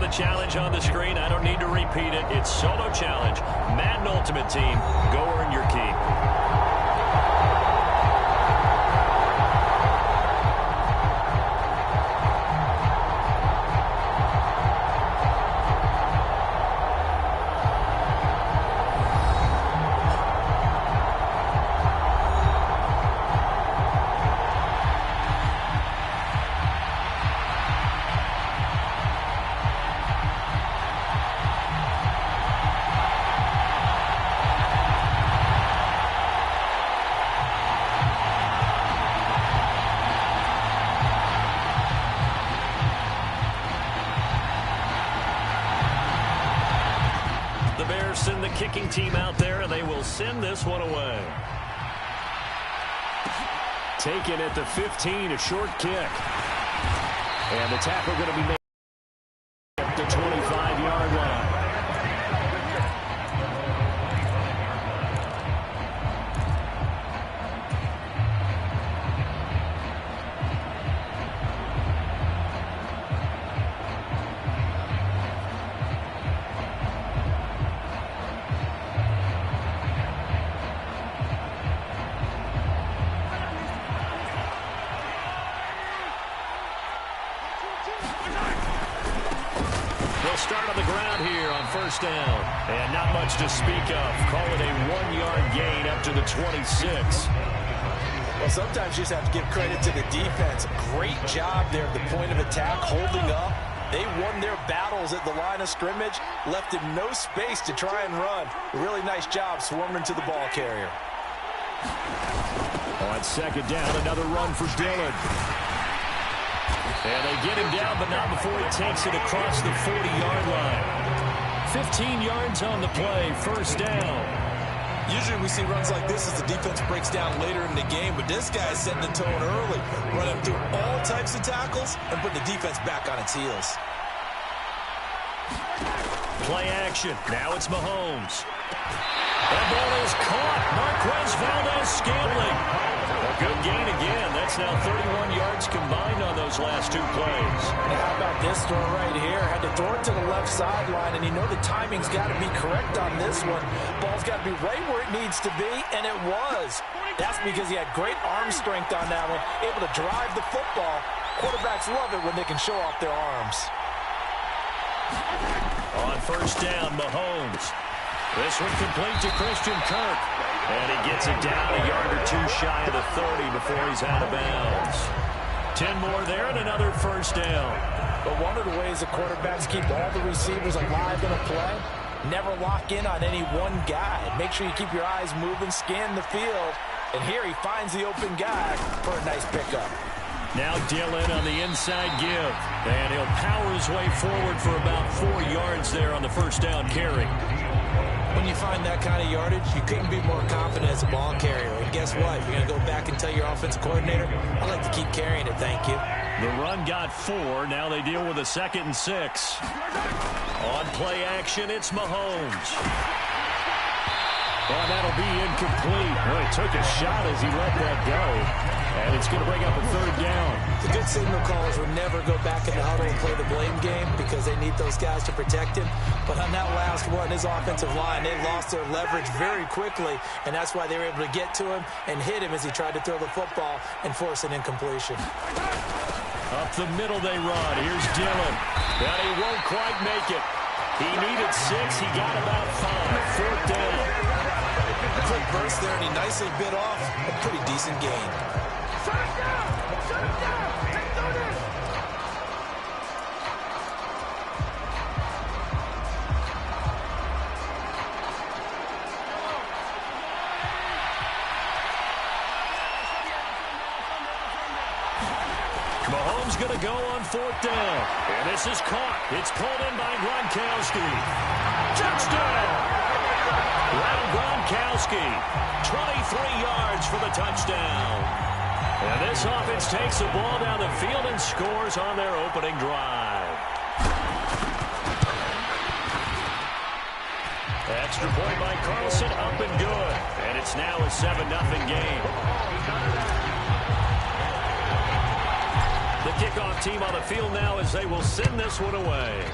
the challenge on the screen. I don't need to repeat it. It's solo challenge. Madden Ultimate Team. Go earn your keep. Send the kicking team out there, and they will send this one away. Taken at the 15, a short kick. And the tackle going to be made at the 25-yard line. They'll start on the ground here on first down. And not much to speak of. Call it a 1-yard gain up to the 26. Well, sometimes you just have to give credit to the defense. Great job there at the point of attack, holding up. They won their battles at the line of scrimmage, left him no space to try and run. A really nice job swarming to the ball carrier. On second down, another run for Dillon. And they get him down, but not before he takes it across the 40-yard line. 15 yards on the play, first down. Usually we see runs like this as the defense breaks down later in the game, but this guy's setting the tone early, running through all types of tackles and putting the defense back on its heels. Play action. Now it's Mahomes. That ball is caught. Marquez Valdez-Scantling. A good gain again. That's now 31 yards combined on those last two plays. Now how about this throw right here? Had to throw it to the left sideline, and you know the timing's got to be correct on this one. Ball's got to be right where it needs to be, and it was. That's because he had great arm strength on that one, able to drive the football. Quarterbacks love it when they can show off their arms. On first down, Mahomes. This one complete to Christian Kirk. And he gets it down a yard or two shy of the 30 before he's out of bounds. 10 more there and another first down. But one of the ways the quarterbacks keep all the receivers alive in a play, never lock in on any one guy. Make sure you keep your eyes moving, scan the field. And here he finds the open guy for a nice pickup. Now Dillon on the inside give. And he'll power his way forward for about 4 yards there on the first down carry. When you find that kind of yardage, you couldn't be more confident as a ball carrier. And guess what? You're going to go back and tell your offensive coordinator, I'd like to keep carrying it, thank you. The run got 4. Now they deal with a 2nd and 6. On play action, it's Mahomes. Oh, that'll be incomplete. Well, he took a shot as he let that go. And it's going to bring up a 3rd down. The good signal callers will never go back in the huddle and play the blame game because they need those guys to protect him. But on that last one, his offensive line, they lost their leverage very quickly, and that's why they were able to get to him and hit him as he tried to throw the football and force an incompletion. Up the middle they run. Here's Dillon. But he won't quite make it. He needed 6. He got about 5. 4th down. Quick burst there, and he nicely bit off a pretty decent gain. Mahomes going to go on 4th down. And this is caught. It's pulled in by Gronkowski. Touchdown! Round Gronkowski, 23 yards for the touchdown. And this offense takes the ball down the field and scores on their opening drive. Extra point by Carlson, up and good. And it's now a 7-0 game. The kickoff team on the field now as they will send this one away.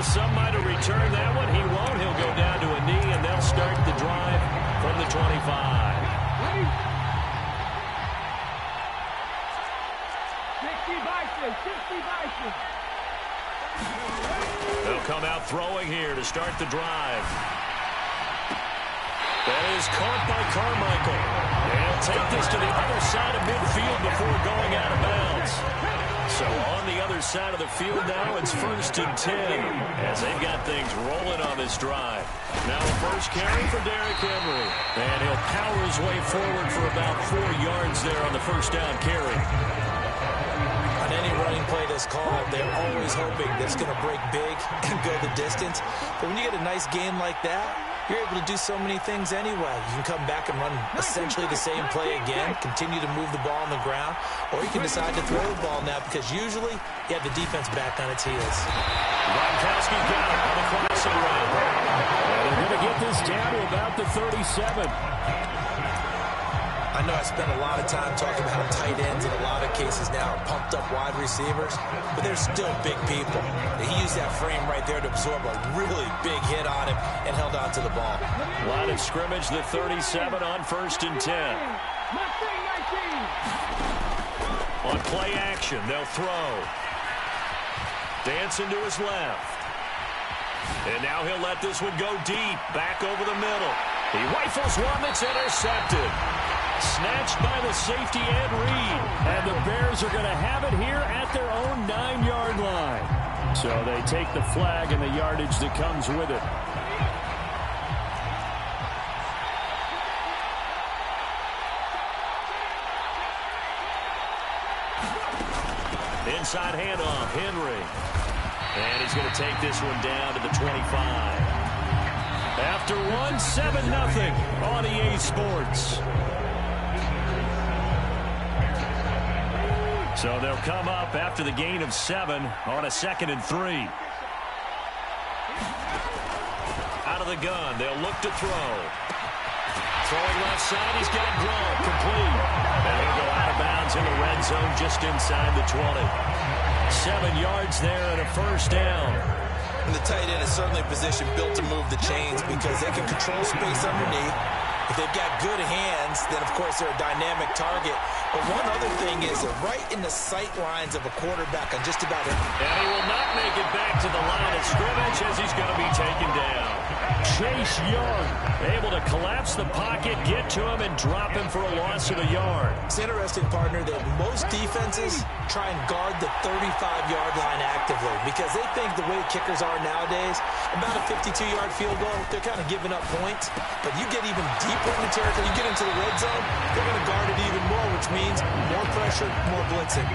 Well, some might have returned that one. He won't. He'll go down to a knee, and they'll start the drive from the 25. Ready? 60 Vikings. They'll come out throwing here to start the drive. That is caught by Carmichael. They'll take this to the other side of midfield before going out of bounds. So on the other side of the field now, it's 1st and 10 as they've got things rolling on this drive. Now a first carry for Derrick Henry. And he'll power his way forward for about 4 yards there on the first down carry. On any running play that's called, they're always hoping that it's going to break big and go the distance. But when you get a nice gain like that, you're able to do so many things anyway. You can come back and run essentially the same play again, continue to move the ball on the ground, or you can decide to throw the ball now because usually you have the defense back on its heels. Gronkowski got it on the crossing route. They're going to get this down to about the 37. I know I spent a lot of time talking about how tight ends in a lot of cases now are pumped up wide receivers, but they're still big people. He used that frame right there to absorb a really big hit on him and held on to the ball. Line of scrimmage, the 37 on 1st and 10. On play action, they'll throw. Dancing to his left. And now he'll let this one go deep, back over the middle. He rifles one that's intercepted. Snatched by the safety Ed Reed. And the Bears are going to have it here at their own 9-yard line. So they take the flag and the yardage that comes with it. Inside handoff, Henry. And he's going to take this one down to the 25. After one, 7-0 on EA Sports. So they'll come up after the gain of 7 on a 2nd and 3. Out of the gun, they'll look to throw. Throwing left side, he's got Gronk complete. And he'll go out of bounds in the red zone just inside the 20. 7 yards there and a first down. And the tight end is certainly a position built to move the chains because they can control space underneath. If they've got good hands, then, of course, they're a dynamic target. But one other thing is they're right in the sight lines of a quarterback on just about it. And he will not make it back to the line of scrimmage as he's going to be taken down. Chase Young able to collapse the pocket, get to him, and drop him for a loss of a yard. It's interesting, partner, that most defenses try and guard the 35-yard line actively because they think the way kickers are nowadays, about a 52-yard field goal, they're kind of giving up points. But you get even deeper in the territory, you get into the red zone, they're going to guard it even more, which means more pressure, more blitzing.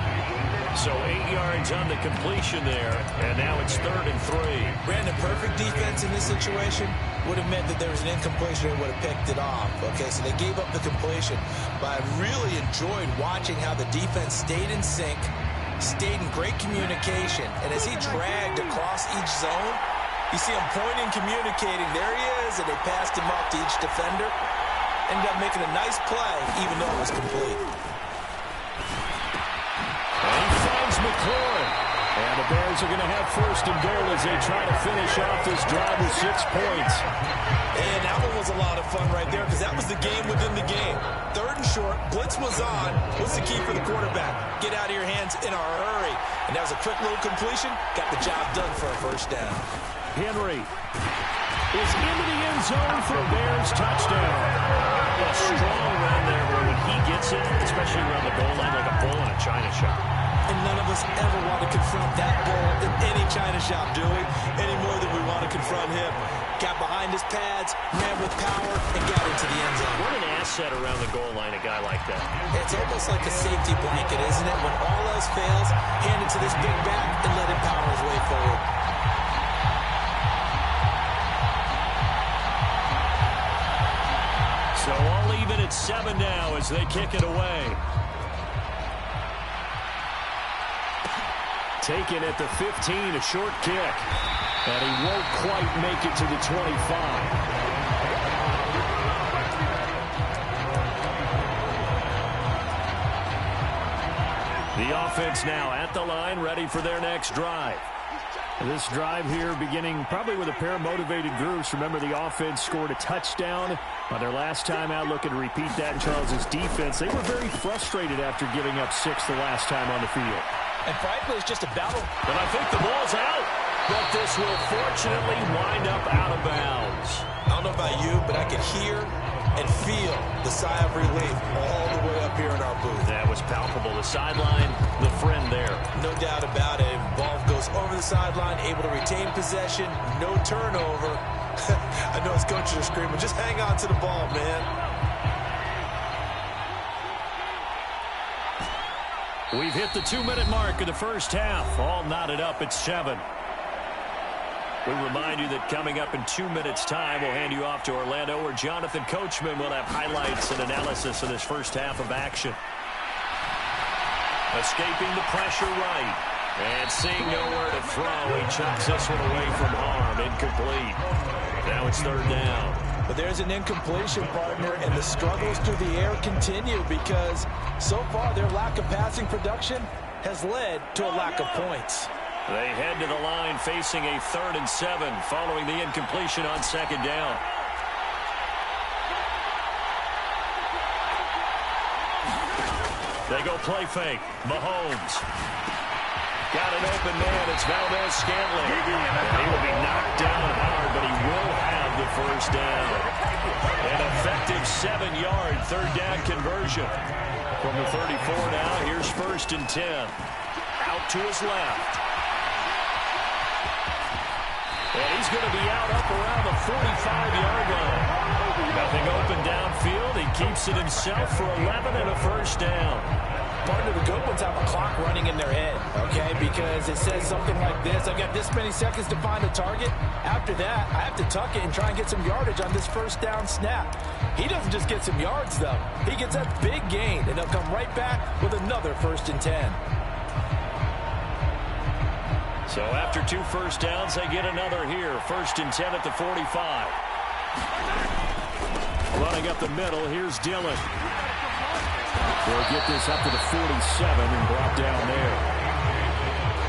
So 8 yards on the completion there, and now it's 3rd and 3. Brandon, perfect defense in this situation would have meant that there was an incompletion and would have picked it off. Okay, so they gave up the completion, but I really enjoyed watching how the defense stayed in sync, stayed in great communication, and as he dragged across each zone, you see him pointing, communicating. There he is, and they passed him up to each defender. Ended up making a nice play, even though it was complete. McLaurin. And the Bears are going to have 1st and goal as they try to finish off this drive with 6 points. And that one was a lot of fun right there because that was the game within the game. 3rd and short, blitz was on. What's the key for the quarterback? Get out of your hands in a hurry. And that was a quick little completion. Got the job done for a first down. Henry is into the end zone for a Bears touchdown. A strong run there where when he gets it, especially around the goal line like a bull in a china shop. And none of us ever want to confront that bull in any china shop, do we? Any more than we want to confront him. Got behind his pads, ran with power, and got into the end zone. What an asset around the goal line, a guy like that. It's almost like a safety blanket, isn't it? When all else fails, hand it to this big back and let him power his way forward. So all even at 7 now as they kick it away. Taken at the 15, a short kick. And he won't quite make it to the 25. The offense now at the line, ready for their next drive. This drive here beginning probably with a pair of motivated groups. Remember, the offense scored a touchdown on their last time out, looking to repeat that in Charles' defense. They were very frustrated after giving up 6 the last time on the field. And frankly, it's just a battle. But I think the ball's out. But this will fortunately wind up out of bounds. I don't know about you, but I can hear and feel the sigh of relief all the way up here in our booth. That was palpable. The sideline, the friend there. No doubt about it. Ball goes over the sideline, able to retain possession, no turnover. I know his coaches are screaming, just hang on to the ball, man. We've hit the 2-minute mark of the first half. All knotted up at 7. We remind you that coming up in 2 minutes' time, we'll hand you off to Orlando, where Jonathan Coachman will have highlights and analysis of this first half of action. Escaping the pressure right. And seeing nowhere to throw, he chucks this one away from harm. Incomplete. Now it's 3rd down. But there's an incompletion, partner, and the struggles through the air continue because so far their lack of passing production has led to a lack of points. They head to the line facing a 3rd and 7 following the incompletion on 2nd down. They go play fake. Mahomes. Got an open man. It's Valdez-Scantling. He will be knocked down hard, but he will have the first down. An effective 7-yard 3rd down conversion. From the 34 now, here's 1st and 10. Out to his left. And he's going to be out up around the 45-yard line. Nothing open downfield. He keeps it himself for 11 and a first down. Partner, the good ones have a clock running in their head, okay? Because it says something like this. I've got this many seconds to find a target. After that, I have to tuck it and try and get some yardage on this first down snap. He doesn't just get some yards, though. He gets that big gain, and he'll come right back with another 1st and 10. So after 2 first downs, they get another here. 1st and 10 at the 45. Running up the middle, here's Dillon. They'll get this up to the 47 and brought down there.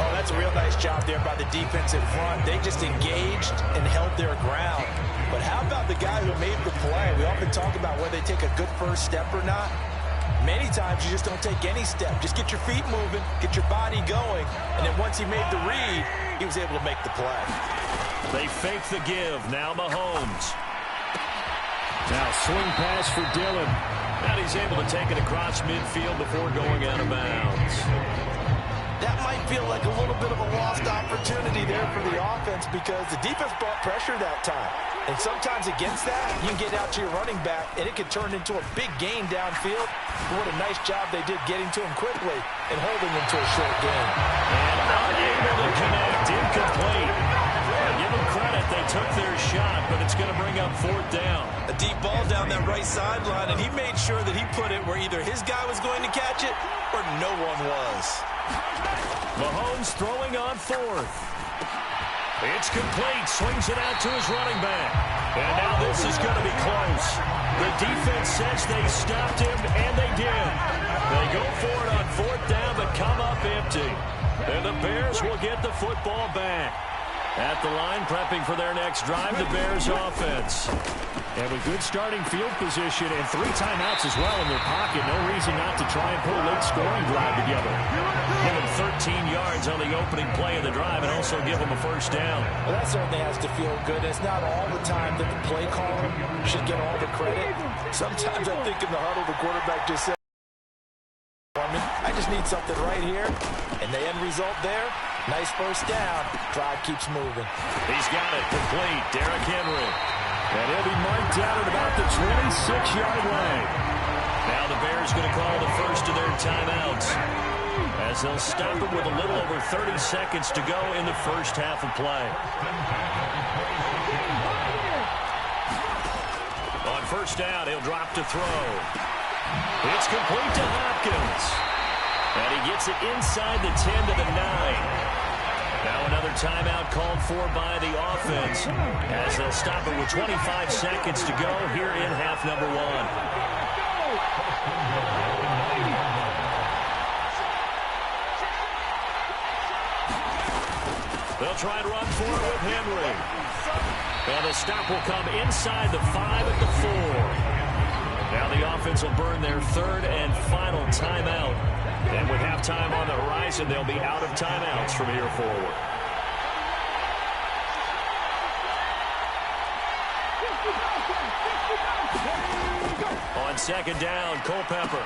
Oh, that's a real nice job there by the defense in front. They just engaged and held their ground. But how about the guy who made the play? We often talk about whether they take a good first step or not. Many times you just don't take any step. Just get your feet moving, get your body going, and then once he made the read, he was able to make the play. They fake the give. Now Mahomes. Now swing pass for Dillon. And he's able to take it across midfield before going out of bounds. That might feel like a little bit of a lost opportunity there for the offense because the defense brought pressure that time. And sometimes against that, you can get out to your running back, and it can turn into a big gain downfield. But what a nice job they did getting to him quickly and holding him to a short gain. And unable to connect, incomplete. Give them credit, they took their shot, but it's going to bring up 4th down. A deep ball down that right sideline, and he made sure that he put it where either his guy was going to catch it or no one was. Mahomes throwing on 4th. It's complete. Swings it out to his running back. And now this is going to be close. The defense says they stopped him, and they did. They go for it on 4th down, but come up empty. And the Bears will get the football back. At the line, prepping for their next drive, the Bears offense. And with good starting field position and 3 timeouts as well in their pocket, no reason not to try and pull a late scoring drive together. Give them 13 yards on the opening play of the drive and also give them a first down. Well, that certainly has to feel good. It's not all the time that the play caller should get all the credit. Sometimes I think in the huddle, the quarterback just said, I just need something right here. And the end result there, nice first down. Drive keeps moving. He's got it complete. Derrick Henry. And he'll be marked down at about the 26-yard line. Now the Bears going to call the first of their timeouts as they'll stop it with a little over 30 seconds to go in the first half of play. On first down, he'll drop to throw. It's complete to Hopkins. And he gets it inside the 10 to the 9. Now another timeout called for by the offense as they'll stop it with 25 seconds to go here in half number 1. They'll try and run for it with Henry. And the stop will come inside the 5 at the 4. Now the offense will burn their third and final timeout. And with halftime on the horizon, they'll be out of timeouts from here forward. On second down, Culpepper.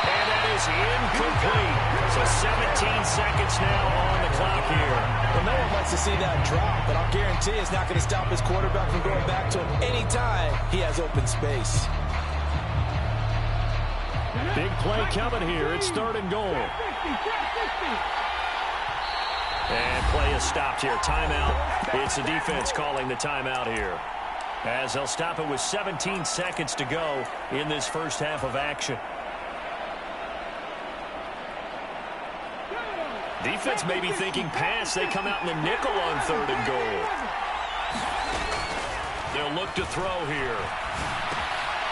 And that is incomplete. So 17 seconds now on the clock here. Well, no one likes to see that drop, but I'll guarantee it's not going to stop his quarterback from going back to him anytime he has open space. Big play coming here. It's third and goal. And play is stopped here. Timeout. It's the defense calling the timeout here, as they'll stop it with 17 seconds to go in this first half of action. Defense may be thinking pass. They come out in the nickel on third and goal. They'll look to throw here.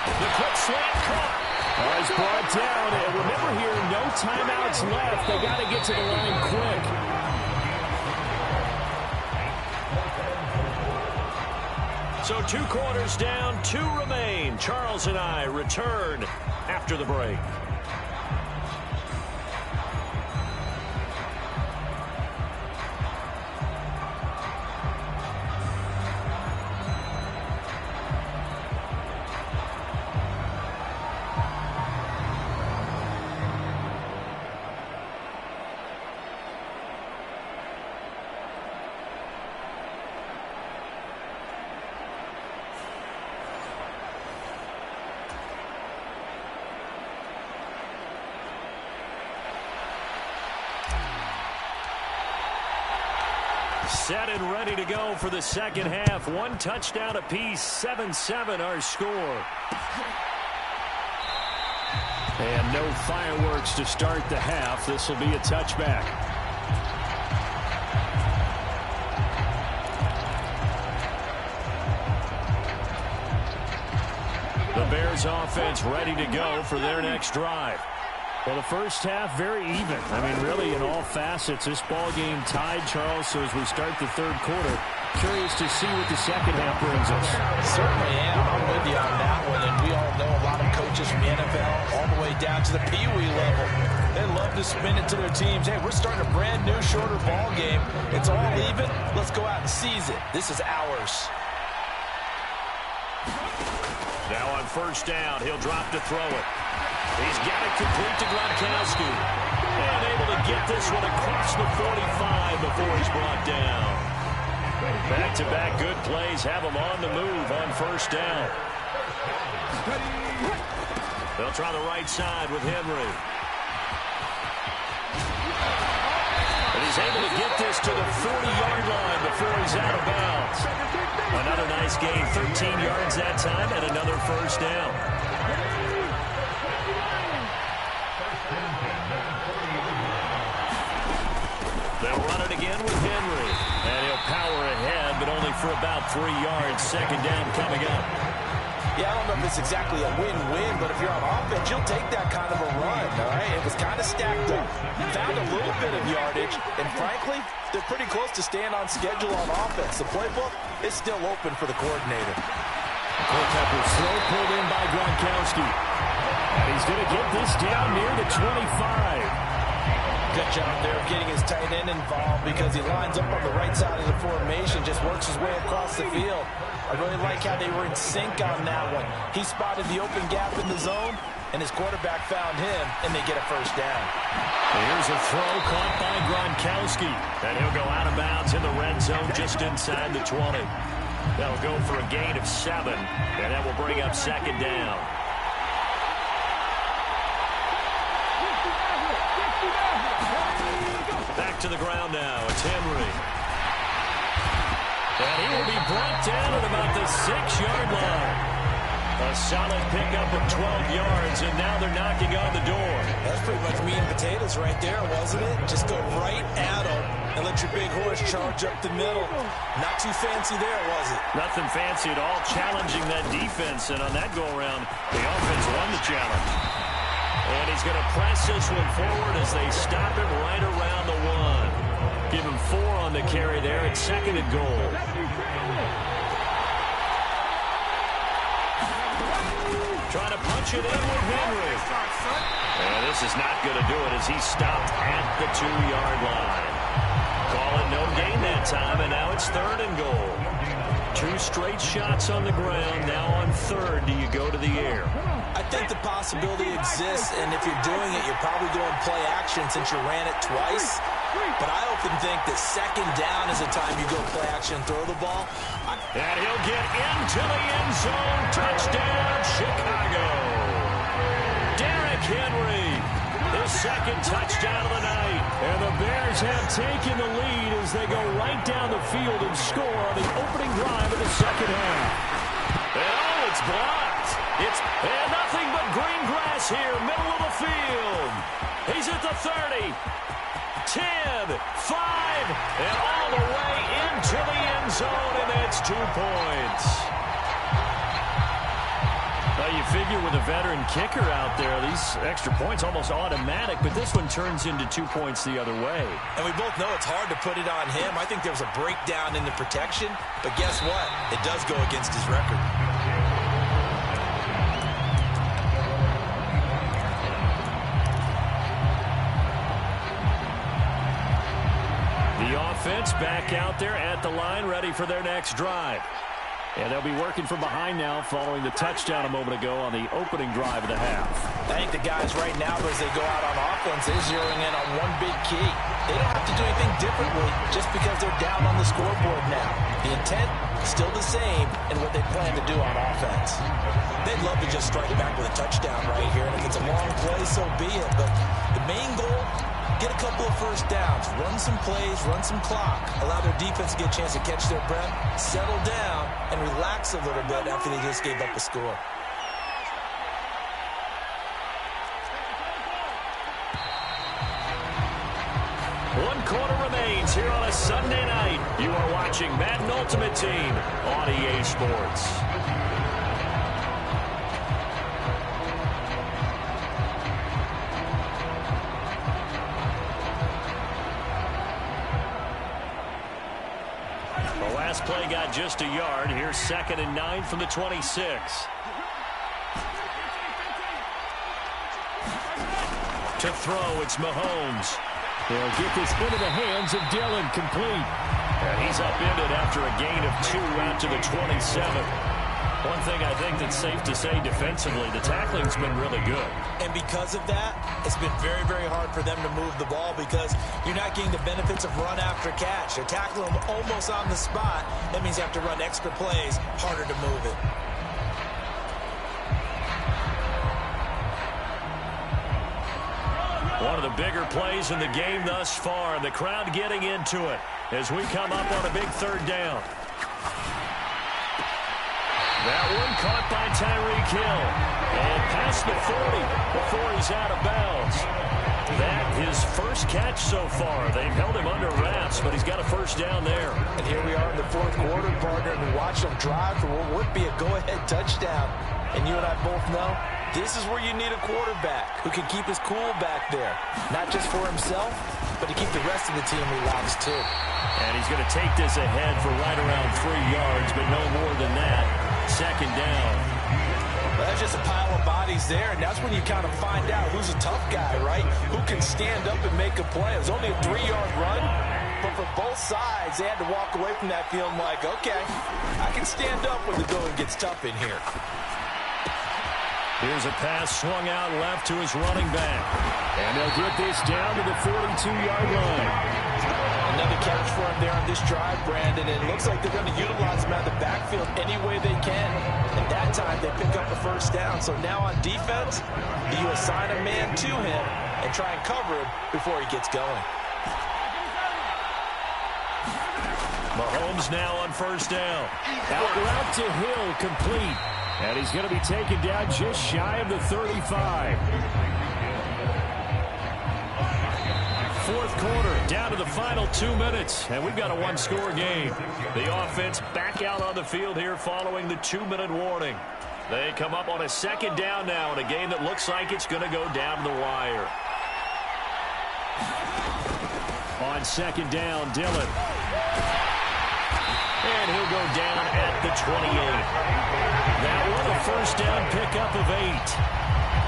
The quick slant caught. He's brought down. And remember here, no timeouts left. They got to get to the line quick. So 2 quarters down, 2 remain. Charles and I return after the break. Set and ready to go for the second half. 1 touchdown apiece, 7-7 our score. And no fireworks to start the half. This will be a touchback. The Bears offense ready to go for their next drive. Well, the first half, very even. I mean, really, in all facets, this ball game tied, Charles. So as we start the third quarter, curious to see what the second half brings us. Certainly am. I'm with you on that one. And we all know a lot of coaches from the NFL all the way down to the Pee-wee level. They love to spin it to their teams. Hey, we're starting a brand new, shorter ball game. It's all even. Let's go out and seize it. This is ours. Now on first down, he'll drop to throw it. He's got it complete to Gronkowski. And able to get this one across the 45 before he's brought down. Back-to-back good plays have him on the move on first down. They'll try the right side with Henry. And he's able to get this to the 40-yard line before he's out of bounds. Another nice gain, 13 yards that time, and another first down. They'll run it again with Henry. And he'll power ahead, but only for about 3 yards. Second down coming up. Yeah, I don't know if it's exactly a win-win, but if you're on offense, you'll take that kind of a run, all right? It was kind of stacked up. Found a little bit of yardage, and frankly, they're pretty close to staying on schedule on offense. The playbook is still open for the coordinator. Culpepper slow pulled in by Gronkowski. And he's going to get this down near the 25. Good job there of getting his tight end involved because he lines up on the right side of the formation, just works his way across the field. I really like how they were in sync on that one. He spotted the open gap in the zone, and his quarterback found him, and they get a first down. Here's a throw caught by Gronkowski, and he'll go out of bounds in the red zone just inside the 20. That'll go for a gain of 7, and that will bring up second down. Back to the ground now. It's Henry. And he will be brought down at about the 6-yard line. A solid pickup of 12 yards, and now they're knocking on the door. That's pretty much meat and potatoes right there, wasn't it? Just go right at them and let your big horse charge up the middle. Not too fancy there, was it? Nothing fancy at all, challenging that defense, and on that go-around, the offense won the challenge. And he's going to press this one forward as they stop him right around the 1. Give him 4 on the carry there. It's 2nd and goal. Trying to punch it in with Henry. And this is not going to do it as he's stopped at the 2-yard line. Call it no gain that time, and now it's 3rd and goal. 2 straight shots on the ground. Now on 3rd, do you go to the air? I think the possibility exists, and if you're doing it, you're probably doing play action since you ran it twice. But I often think that 2nd down is the time you go play action and throw the ball. And he'll get into the end zone. Touchdown, Chicago. Derrick Henry, his 2nd touchdown of the night. And the Bears have taken the lead as they go right down the field and score on the opening drive of the 2nd half. And it's blocked. And nothing but green grass here, middle of the field. He's at the 30. 10, 5, and all the way into the end zone, and that's 2 points. Well, you figure with a veteran kicker out there, these extra points almost automatic, but this one turns into 2 points the other way. And we both know it's hard to put it on him. I think there was a breakdown in the protection, but guess what? It does go against his record. The offense back out there at the line, ready for their next drive. And they'll be working from behind now following the touchdown a moment ago on the opening drive of the half. I think the guys right now, as they go out on offense, they're zeroing in on one big key. They don't have to do anything differently just because they're down on the scoreboard now. The intent is still the same in what they plan to do on offense. They'd love to just strike back with a touchdown right here, and if it's a long play, so be it. But the main goal, get a couple of first downs, run some plays, run some clock, allow their defense to get a chance to catch their breath, settle down, and relax a little bit after they just gave up a score. One quarter remains here on a Sunday night. You are watching Madden Ultimate Team on EA Sports. The last play got just a yard. Here's 2nd and 9 from the 26. To throw, it's Mahomes. They'll get this into the hands of Dillon, complete. And he's upended after a gain of 2 out to the 27. One thing I think that's safe to say defensively, the tackling's been really good. And because of that, it's been very, very hard for them to move the ball because you're not getting the benefits of run after catch. They're tackling them almost on the spot. That means you have to run extra plays, harder to move it. One of the bigger plays in the game thus far, and the crowd getting into it as we come up on a big 3rd down. That one caught by Tyreek Hill. And past the 40 before he's out of bounds. That his first catch so far. They've held him under wraps, but he's got a first down there. And here we are in the 4th quarter, partner, and we watch them drive for what would be a go-ahead touchdown. And you and I both know this is where you need a quarterback who can keep his cool back there. Not just for himself, but to keep the rest of the team relaxed too. And he's going to take this ahead for right around 3 yards, but no more than that. 2nd down. Well, that's just a pile of bodies there, and that's when you kind of find out who's a tough guy, right? Who can stand up and make a play. It was only a 3-yard run, but for both sides, they had to walk away from that feeling like, okay, I can stand up when the going gets tough in here. Here's a pass swung out left to his running back. And they'll get this down to the 42-yard line. Another catch for him there on this drive, Brandon. And it looks like they're going to utilize him out of the backfield any way they can. And that time, they pick up a first down. So now on defense, do you assign a man to him and try and cover him before he gets going? Mahomes now on first down. Out route to Hill, complete. And he's going to be taken down just shy of the 35. 4th quarter, down to the final 2 minutes, and we've got a 1-score game. The offense back out on the field here following the 2-minute warning. They come up on a 2nd down now in a game that looks like it's going to go down to the wire. On on second down. Dillon. And he'll go down at the 28. That one a first down pickup of 8.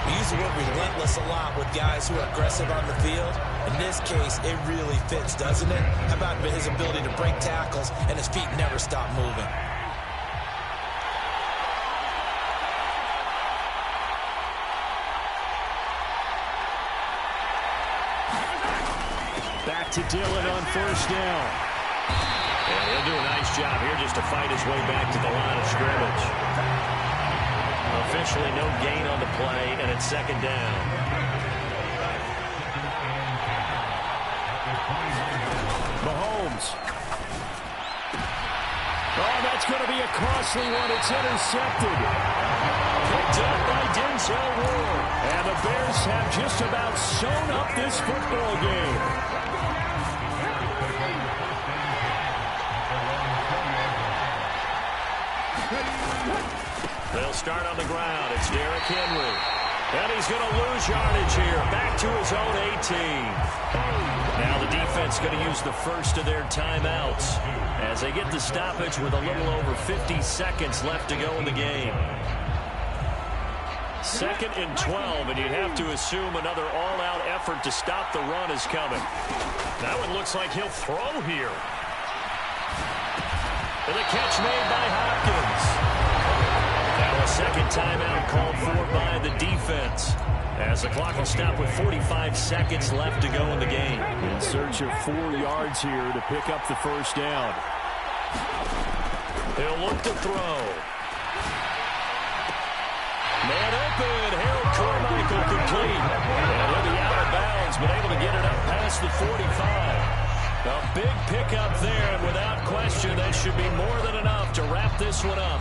We use the word relentless a lot with guys who are aggressive on the field. In this case, it really fits, doesn't it? How about his ability to break tackles and his feet never stop moving? Back to Dillon on first down. And he'll do a nice job here just to fight his way back to the line of scrimmage. Officially no gain on the play, and it's second down. Mahomes. Oh, that's going to be a costly one. It's intercepted. Picked up by Denzel Ward. And the Bears have just about sewn up this football game. They'll start on the ground. It's Derrick Henry. And he's going to lose yardage here. Back to his own 18. Now the defense going to use the first of their timeouts as they get the stoppage with a little over 50 seconds left to go in the game. 2nd and 12, and you'd have to assume another all-out effort to stop the run is coming. That one looks like he'll throw here. And the catch made by Hopkins. Now a second timeout called for by the defense, as the clock will stop with 45 seconds left to go in the game. In search of 4 yards here to pick up the first down. He'll look to throw. Man open. Harold Carmichael complete. And he'll be out of bounds, but able to get it up past the 45. A big pickup there, and without question, that should be more than enough to wrap this one up.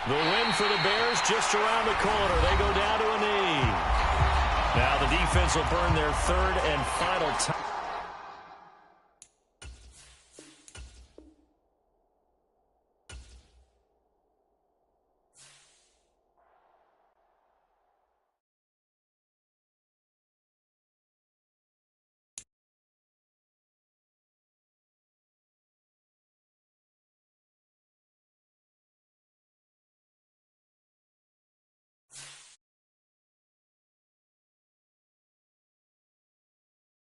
The win for the Bears just around the corner. They go down to a knee. Now the defense will burn their 3rd and final time.